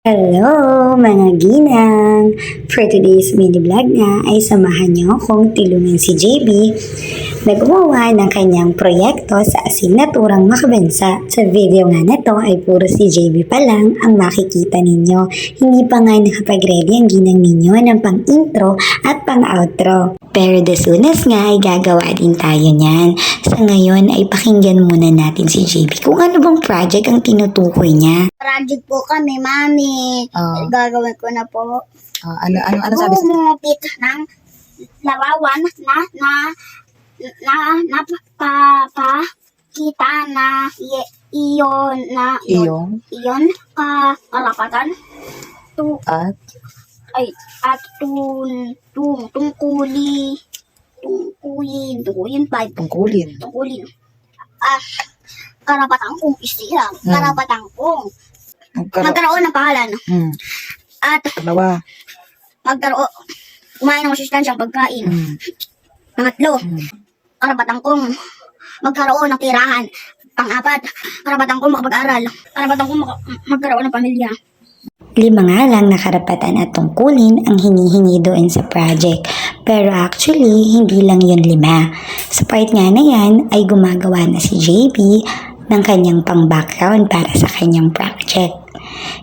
Hello mga ginang! For today's mini vlog nga ay samahan niyo akong tulungan si JB na gumawa ng kanyang proyekto sa asignaturang makabansa. Sa video nga na to ay puro si JB pa lang ang makikita ninyo. Hindi pa nga nakapag-ready ang ginang ninyo ng pang-intro at pang-outro. Pero the soonest nga ay gagawa din tayo niyan. Sa ngayon ay pakinggan muna natin si JB kung ano bang project ang tinutukoy niya. Project po kami, mami. Gagawin ko na po. Ano sabi sa Gumupit ng larawan na kita na iyon karapatan at tungkulin karapatan kong isira, karapatan kong magkaroon ng pangalan at kumain ng masustansyang pagkain. Pangatlo, karapatan kong magkaroon ng tirahan. Pang-apat, karapatan kong makapag-aral. Karapatan kong magkaroon ng pamilya. 5 nga lang na karapatan at tungkulin ang hinihingi doon sa project. Pero actually, hindi lang yun 5. Sa part nga na yan ay gumagawa na si JB ng kanyang pang-background para sa kanyang project.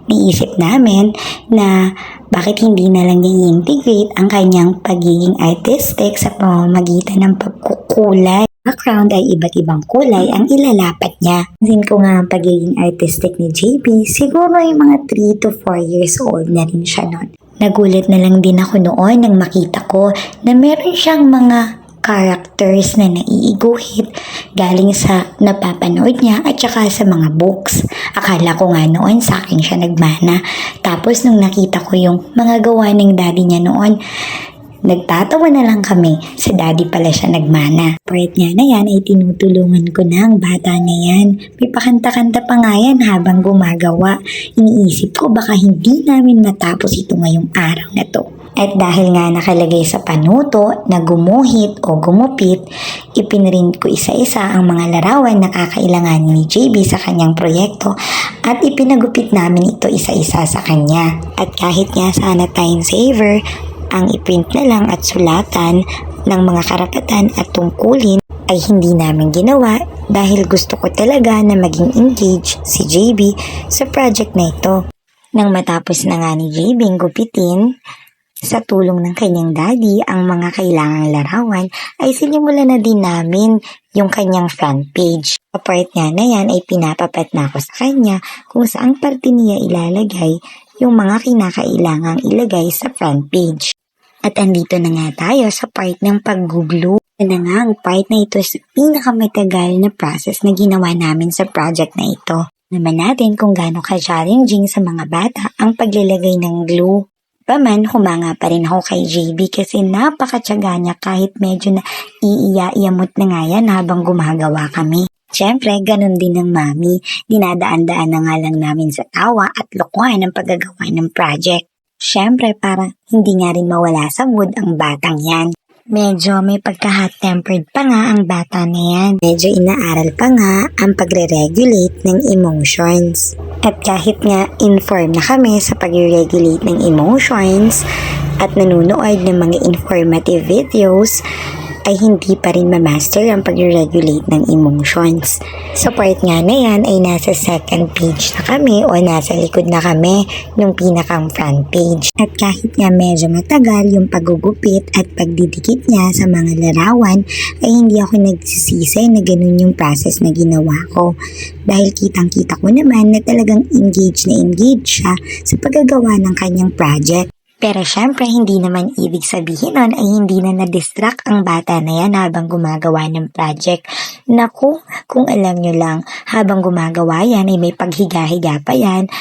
Niisip namin na bakit hindi na lang niya i-integrate ang kanyang pagiging artistic sa pamamagitan ng pagkukulay. Background ay iba't ibang kulay ang ilalapat niya. Pansin ko nga ang pagiging artistic ni JB, siguro ay mga 3 to 4 years old na rin siya noon. Nagulat na lang din ako noon nang makita ko na meron siyang mga characters na naiiguhit galing sa napapanood niya at saka sa mga books. Akala ko nga noon sa akin siya nagmana. Tapos nung nakita ko yung mga gawa ng daddy niya noon, nagtatawa na lang kami, sa daddy pala siya nagmana. Part nga na yan ay tinutulungan ko na ang bata na yan. May pakanta-kanta pa nga yan habang gumagawa. Iniisip ko baka hindi namin matapos ito ngayong araw na to. At dahil nga nakalagay sa panuto na gumuhit o gumupit, ipinrint ko isa-isa ang mga larawan na kakailanganin ni JB sa kanyang proyekto at ipinagupit namin ito isa-isa sa kanya. At kahit nga sana time saver, ang iprint na lang at sulatan ng mga karapatan at tungkulin ay hindi namin ginawa dahil gusto ko talaga na maging engaged si JB sa project na ito. Nang matapos na nga ni JB gupitin, sa tulong ng kanyang daddy ang mga kailangang larawan ay sinimulan na din namin yung kanyang front page. Sa part nga na yan ay pinapapat na ako sa kanya kung saang parte niya ilalagay yung mga kinakailangang ilagay sa front page. At andito na nga tayo sa part ng pag-glue. Na nga ang part na ito sa pinakamatagal na process na ginawa namin sa project na ito. Naman natin kung gaano ka-challenging sa mga bata ang paglalagay ng glue. Paman, humanga pa rin ako kay JB kasi napakatyaga niya kahit medyo na iiya-iyamot na nga yan habang gumagawa kami. Siyempre, ganun din ng mami. Dinadaan-daan na nga lang namin sa tawa at lokohan ng paggagawa ng project. Siyempre, para hindi nga rin mawala sa mood ang batang yan. Medyo may pagka-hot-tempered pa nga ang bata na yan. Medyo inaaral pa nga ang pagre-regulate ng emotions. At kahit nga inform na kami sa pagre-regulate ng emotions at nanonood ng mga informative videos, ay hindi pa rin ma-master ang pag-regulate ng emotions. Sa part nga na yan ay nasa second page na kami o nasa likod na kami ng pinakang front page. At kahit nga medyo matagal yung paggugupit at pagdidikit niya sa mga larawan ay hindi ako nagsisisi na ganun yung process na ginawa ko. Dahil kitang-kita ko naman na talagang engaged siya sa paggagawa ng kanyang project. Pero syempre, hindi naman ibig sabihin nun ay hindi na na-distract ang bata na yan habang gumagawa ng project. Naku, kung alam nyo lang, habang gumagawa yan ay may paghiga-higa pa yan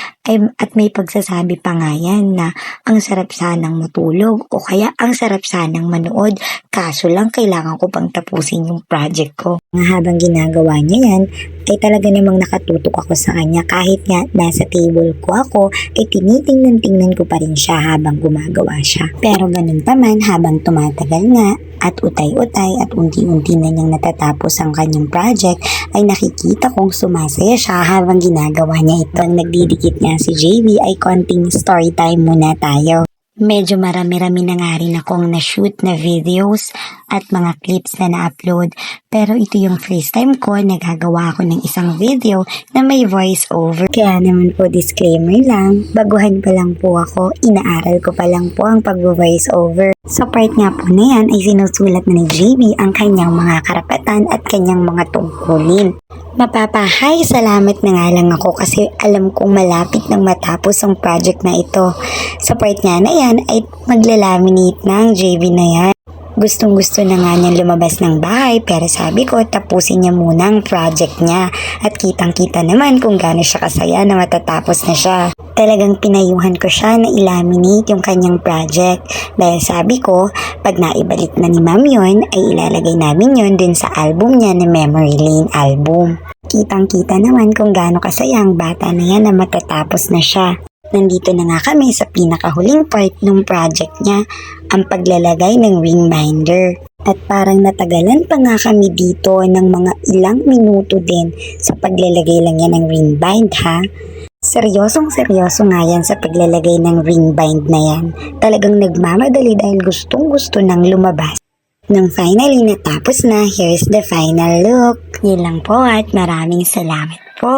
at may pagsasabi pa nga yan na ang sarap sanang matulog o kaya ang sarap sanang manood, kaso lang kailangan ko pang tapusin yung project ko. Habang ginagawa niya yan, ay talaga namang nakatutok ako sa kanya kahit nga nasa table ko ako ay tinitingnan ko pa rin siya habang gumagawa siya. Pero ganun pa man habang tumatagal nga At utay-utay at unti-unti na niyang natatapos ang kanyang project ay nakikita kong sumasaya siya habang ginagawa niya ito. Ang nagdidikit nga si JB ay konting story time muna tayo. Medyo marami-rami na nga rin akong na-shoot na videos at mga clips na na-upload. Pero ito yung first time ko nagagawa ako ng isang video na may voice over. Kaya naman po disclaimer lang, baguhan pa lang po ako, inaaral ko pa lang po ang pag-voice over. Sa part nga po na yan ay sinusulat na ni JB ang kanyang mga karapatan at kanyang mga tungkulin. Mapapahay, salamat na nga lang ako kasi alam kong malapit nang matapos ang project na ito. Sa part nga na yan ay maglalaminate na ang JB na yan. Gustong-gusto na nga niyang lumabas ng bahay pero sabi ko tapusin niya muna ang project niya at kitang-kita naman kung gaano siya kasaya na matatapos na siya. Talagang pinayuhan ko siya na ilaminate yung kanyang project dahil sabi ko pag naibalik na ni Ma'am yun ay ilalagay namin yun dun sa album niya na Memory Lane album. Kitang-kita naman kung gaano kasaya ang bata na yan na matatapos na siya. Nandito na nga kami sa pinakahuling part ng project niya, ang paglalagay ng ring binder. At parang natagalan pa nga kami dito ng mga ilang minuto din sa paglalagay lang yan ng ring bind ha. Seryosong-seryoso nga yan sa paglalagay ng ring bind na yan. Talagang nagmamadali dahil gustong-gusto nang lumabas. Nang finally natapos na, here's the final look. Yun lang po at maraming salamat po.